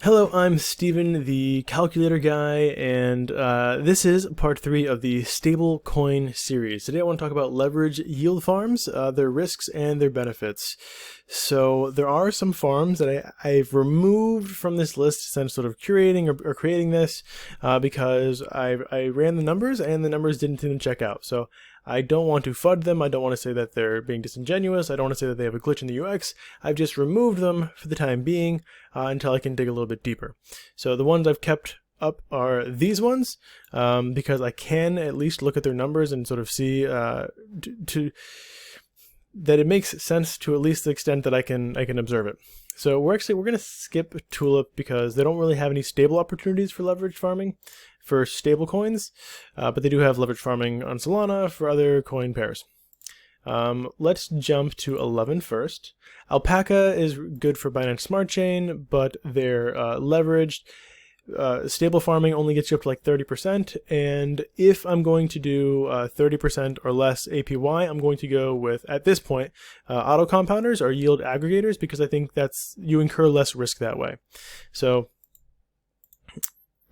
Hello, I'm Steven, the calculator guy, and this is part 3 of the Stablecoin series. Today I want to talk about leverage yield farms, their risks and their benefits. So there are some farms that I've removed from this list since sort of curating or creating this because I ran the numbers and the numbers didn't even check out. So I don't want to FUD them. I don't want to say that they're being disingenuous. I don't want to say that they have a glitch in the UX. I've just removed them for the time being until I can dig a little bit deeper. So the ones I've kept up are these ones because I can at least look at their numbers and sort of see that it makes sense to at least the extent that I can observe it. So we're going to skip Tulip because they don't really have any stable opportunities for leverage farming for stable coins, but they do have leverage farming on Solana for other coin pairs. Let's jump to 11 first. Alpaca is good for Binance Smart Chain, but they're leveraged. Stable farming only gets you up to like 30%, and if I'm going to do 30% or less APY, I'm going to go with, at this point, auto compounders or yield aggregators, because I think you incur less risk that way. So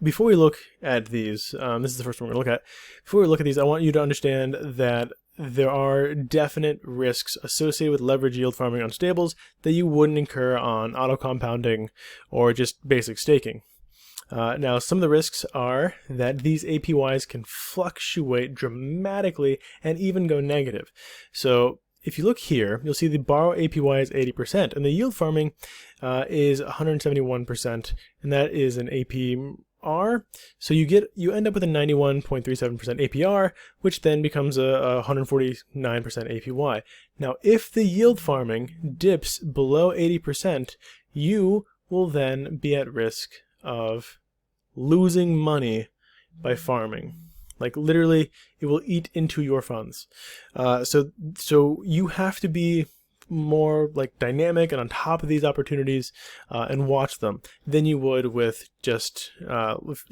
before we look at these, this is the first one we're going to look at. Before we look at these, I want you to understand that there are definite risks associated with leverage yield farming on stables that you wouldn't incur on auto compounding or just basic staking. Now, some of the risks are that these APYs can fluctuate dramatically and even go negative. So if you look here, you'll see the borrow APY is 80%, and the yield farming is 171%, and that is an APR. So you end up with a 91.37% APR, which then becomes a 149% APY. Now, if the yield farming dips below 80%, you will then be at risk of losing money by farming. Like literally, it will eat into your funds. So you have to be more like dynamic and on top of these opportunities and watch them than you would with just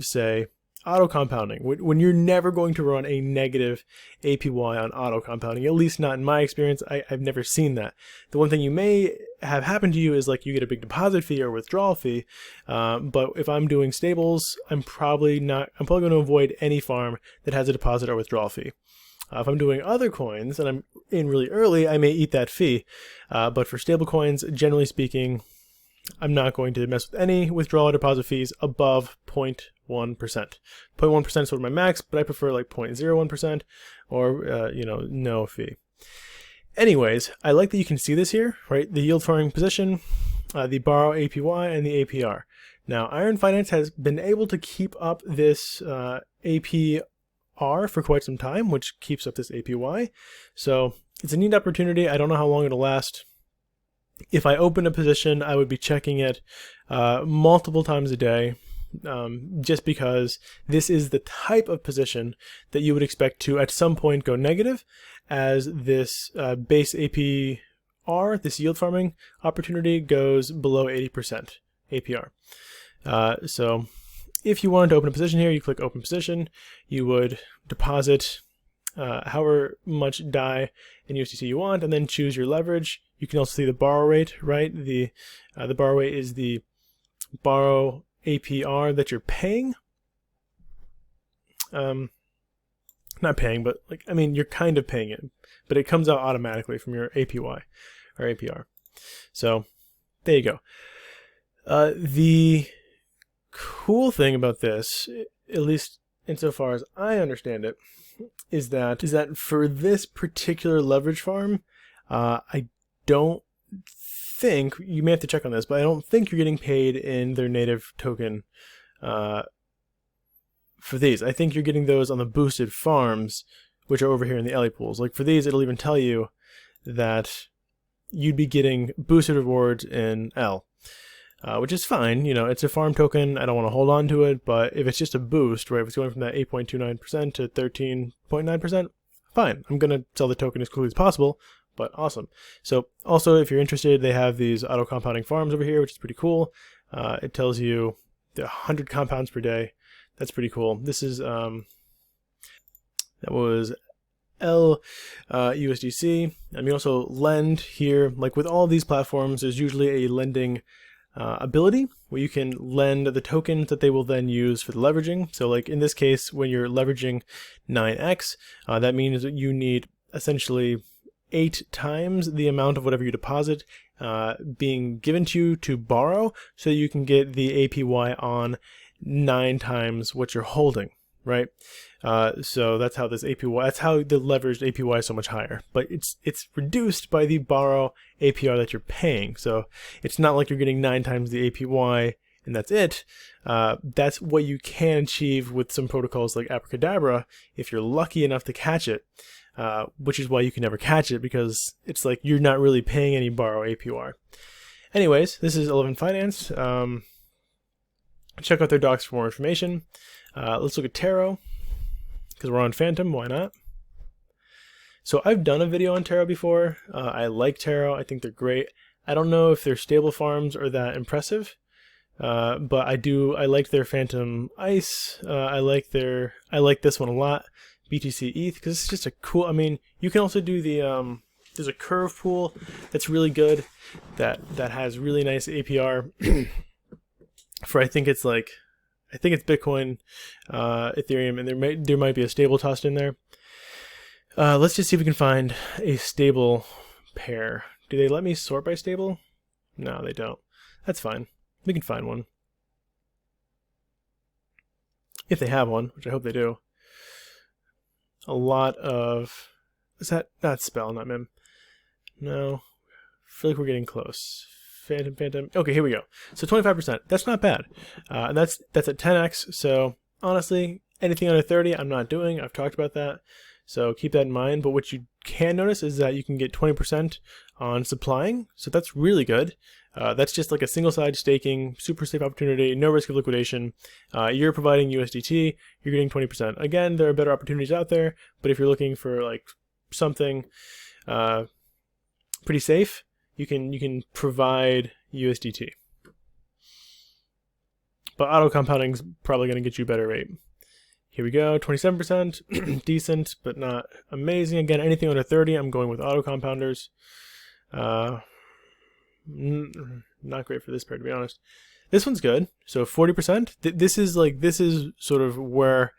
say auto compounding, when you're never going to run a negative APY on auto compounding, at least not in my experience. I've never seen that. The one thing you may have happen to you is like you get a big deposit fee or withdrawal fee, but if I'm doing stables, I'm probably going to avoid any farm that has a deposit or withdrawal fee. If I'm doing other coins and I'm in really early, I may eat that fee, but for stable coins, generally speaking, I'm not going to mess with any withdrawal or deposit fees above 0.1%. 0.1% is sort of my max, but I prefer like 0.01% or no fee. Anyways, I like that you can see this here, right? The yield farming position, the borrow APY, and the APR. Now, Iron Finance has been able to keep up this APR for quite some time, which keeps up this APY. So it's a neat opportunity. I don't know how long it'll last. If I open a position, I would be checking it multiple times a day, just because this is the type of position that you would expect to at some point go negative as this base APR, this yield farming opportunity, goes below 80% APR. So if you wanted to open a position here, you click open position, you would deposit however much DAI in USDC you want, and then choose your leverage. You can also see the borrow rate, right? The borrow rate is the borrow APR that you're paying. Not paying, but you're kind of paying it, but it comes out automatically from your APY or APR. So there you go. The cool thing about this, at least insofar as I understand it, is that for this particular leverage farm, I don't think, you may have to check on this, but I don't think you're getting paid in their native token for these. I think you're getting those on the boosted farms, which are over here in the Ellie pools. Like for these, it'll even tell you that you'd be getting boosted rewards in L. Which is fine, it's a farm token. I don't want to hold on to it, but if it's just a boost, right, if it's going from that 8.29% to 13.9%, fine. I'm going to sell the token as quickly as possible, but awesome. So also, if you're interested, they have these auto compounding farms over here, which is pretty cool. It tells you the 100 compounds per day. That's pretty cool. This is, that was L USDC. You also lend here. Like with all these platforms, there's usually a lending ability where you can lend the tokens that they will then use for the leveraging. So like in this case, when you're leveraging 9x, that means that you need essentially 8 times the amount of whatever you deposit being given to you to borrow, so you can get the APY on 9 times what you're holding, right? So that's how this APY, that's how the leveraged APY is so much higher. But it's reduced by the borrow APR that you're paying. So it's not like you're getting 9 times the APY and that's it. That's what you can achieve with some protocols like Abracadabra if you're lucky enough to catch it. Which is why you can never catch it, because it's like you're not really paying any borrow APR. Anyways, this is 11 Finance. Check out their docs for more information. Let's look at Taro, because we're on Phantom, why not? So I've done a video on Taro before. I like Taro, I think they're great. I don't know if their stable farms are that impressive, but I like their Phantom Ice. I like this one a lot. BTC ETH, because it's just a cool, I mean, you can also do the, there's a curve pool that's really good, that has really nice APR for, I think it's Bitcoin, Ethereum, and there might be a stable tossed in there. Let's just see if we can find a stable pair. Do they let me sort by stable? No, they don't. That's fine. We can find one. If they have one, which I hope they do. A lot of, is that not spell, not mem? No, I feel like we're getting close. Phantom. Okay, here we go. So 25%. That's not bad. And that's at 10x. So honestly, anything under 30, I'm not doing. I've talked about that. So keep that in mind. But what you can notice is that you can get 20% on supplying. So that's really good. That's just like a single-side staking, super safe opportunity, no risk of liquidation. You're providing USDT, you're getting 20%. Again, there are better opportunities out there, but if you're looking for like something pretty safe, you can provide USDT. But auto compounding is probably going to get you a better rate. Here we go, 27%, decent, but not amazing. Again, anything under 30, I'm going with auto compounders. Not great for this pair, to be honest. This one's good. So 40%. This is sort of where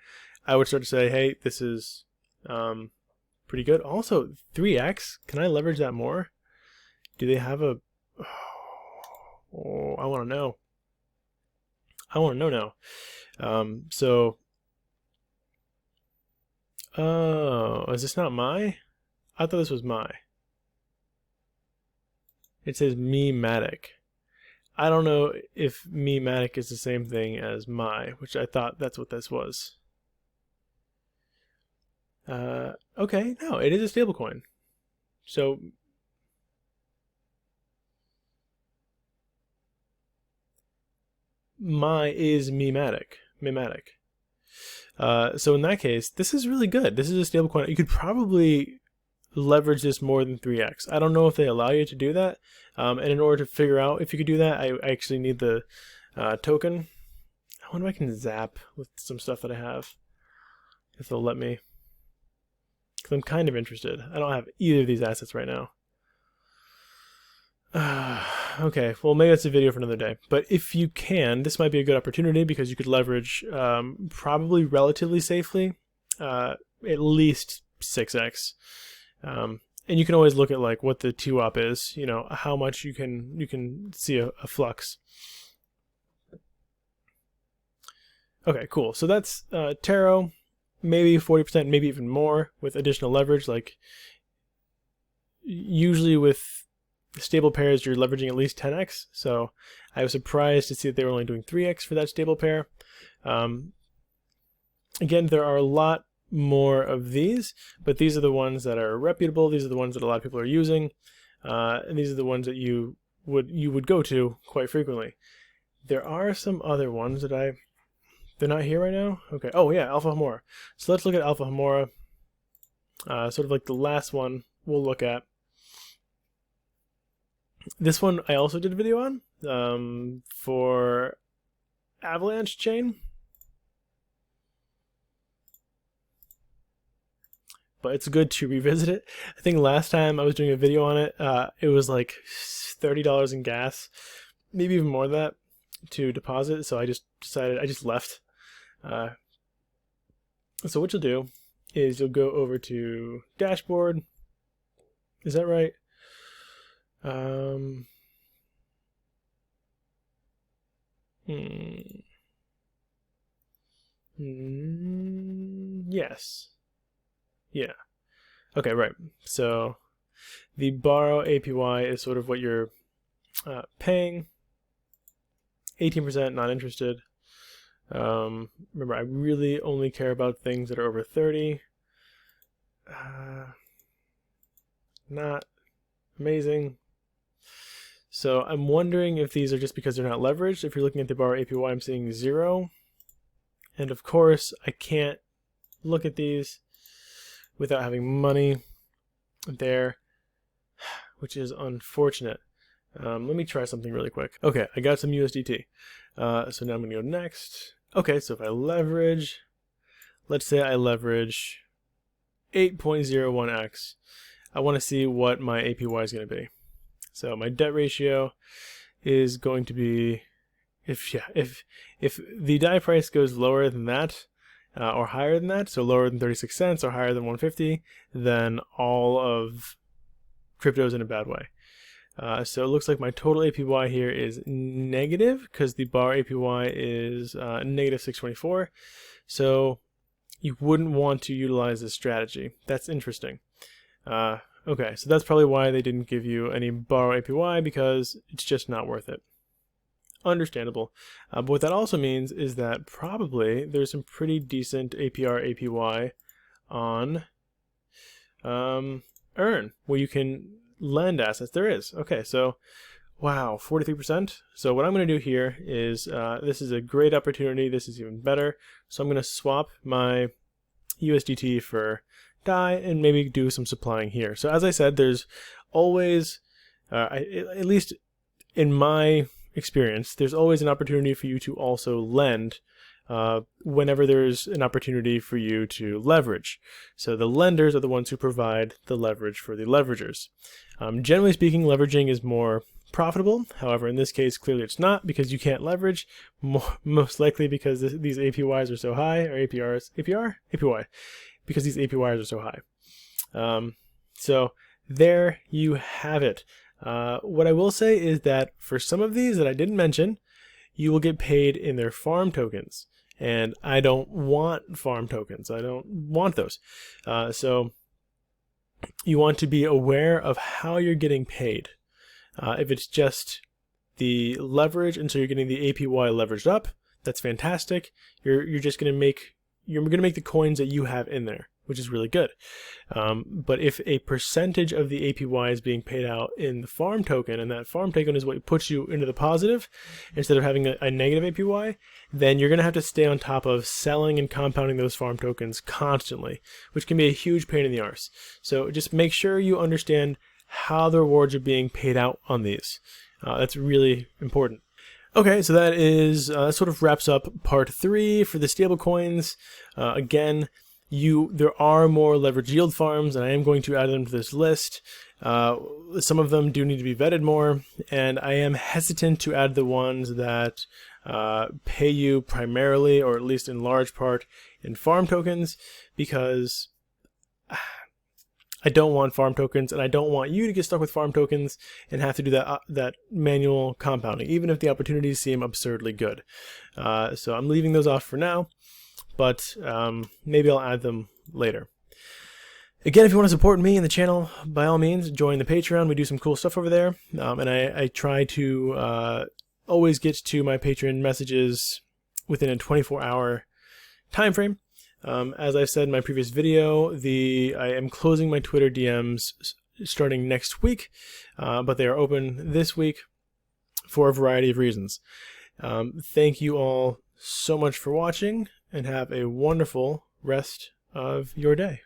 I would start to say, hey, this is pretty good. Also, 3x. Can I leverage that more? Do they have a? Oh, I want to know. I want to know now. Oh, is this not my? I thought this was my. It says Mematic. I don't know if Mematic is the same thing as my, which I thought that's what this was. Okay, no, it is a stablecoin. So my is Mematic. So in that case, this is really good. This is a stablecoin. You could probably leverage this more than 3x. I don't know if they allow you to do that, and in order to figure out if you could do that, I actually need the token. I wonder if I can zap with some stuff that I have, if they'll let me, because I'm kind of interested. I don't have either of these assets right now. Okay, well, maybe that's a video for another day. But if you can, this might be a good opportunity, because you could leverage probably relatively safely at least 6x. And you can always look at like what the TWAP is, you know, how much you can see a flux. Okay, cool. So that's Taro, maybe 40%, maybe even more with additional leverage. Like usually with stable pairs, you're leveraging at least 10x. So I was surprised to see that they were only doing 3x for that stable pair. Again, there are a lot more of these, but these are the ones that are reputable. These are the ones that a lot of people are using, and these are the ones that you would go to quite frequently. There are some other ones that they're not here right now. Okay. Oh yeah, Alpha Homora. So let's look at Alpha Homora. Sort of like the last one we'll look at. This one I also did a video on for Avalanche Chain. But it's good to revisit it. I think last time I was doing a video on it, it was like $30 in gas. maybe even more than that to deposit. So I just decided, I just left. So what you'll do is you'll go over to dashboard. Is that right? Yes. Yeah. Okay, right. So the borrow APY is sort of what you're paying. 18% not interested. Remember, I really only care about things that are over 30. Not amazing. So I'm wondering if these are just because they're not leveraged. If you're looking at the borrow APY, I'm seeing 0. And of course, I can't look at these without having money there, which is unfortunate. Let me try something really quick. Okay, I got some USDT. So now I'm going to go next. Okay, so if I leverage, let's say I leverage 8.01x, I want to see what my APY is going to be. So my debt ratio is going to be, if the DAI price goes lower than that, or higher than that, so lower than 36 cents or higher than 150, then all of crypto is in a bad way. So it looks like my total APY here is negative because the bar APY is negative 624. So you wouldn't want to utilize this strategy. That's interesting. Okay, so that's probably why they didn't give you any borrow APY, because it's just not worth it. Understandable. But what that also means is that probably there's some pretty decent APR APY on Earn, where you can lend assets. There is. Okay, so wow, 43%. So what I'm going to do here is, this is a great opportunity. This is even better. So I'm going to swap my USDT for DAI and maybe do some supplying here. So as I said, there's always, at least in my experience, there's always an opportunity for you to also lend whenever there's an opportunity for you to leverage. So the lenders are the ones who provide the leverage for the leveragers. Generally speaking, leveraging is more profitable. However, in this case, clearly it's not, because you can't leverage, most likely because these APYs are so high, or APY, because these APYs are so high. So there you have it. What I will say is that for some of these that I didn't mention, you will get paid in their farm tokens. And I don't want farm tokens. I don't want those. So you want to be aware of how you're getting paid. If it's just the leverage, and so you're getting the APY leveraged up, that's fantastic. You're just going to make the coins that you have in there, which is really good. But if a percentage of the APY is being paid out in the farm token, and that farm token is what puts you into the positive instead of having a negative APY, then you're going to have to stay on top of selling and compounding those farm tokens constantly, which can be a huge pain in the arse. So just make sure you understand how the rewards are being paid out on these. That's really important. Okay, so that is sort of wraps up part 3 for the stablecoins. Again, there are more leverage yield farms, and I am going to add them to this list. Some of them do need to be vetted more, and I am hesitant to add the ones that pay you primarily, or at least in large part, in farm tokens, because I don't want farm tokens, and I don't want you to get stuck with farm tokens and have to do that manual compounding, even if the opportunities seem absurdly good. So I'm leaving those off for now, but maybe I'll add them later. Again, if you want to support me and the channel, by all means, join the Patreon. We do some cool stuff over there, and I try to always get to my Patreon messages within a 24-hour time frame. As I've said in my previous video, I am closing my Twitter DMs starting next week, but they are open this week for a variety of reasons. Thank you all so much for watching, and have a wonderful rest of your day.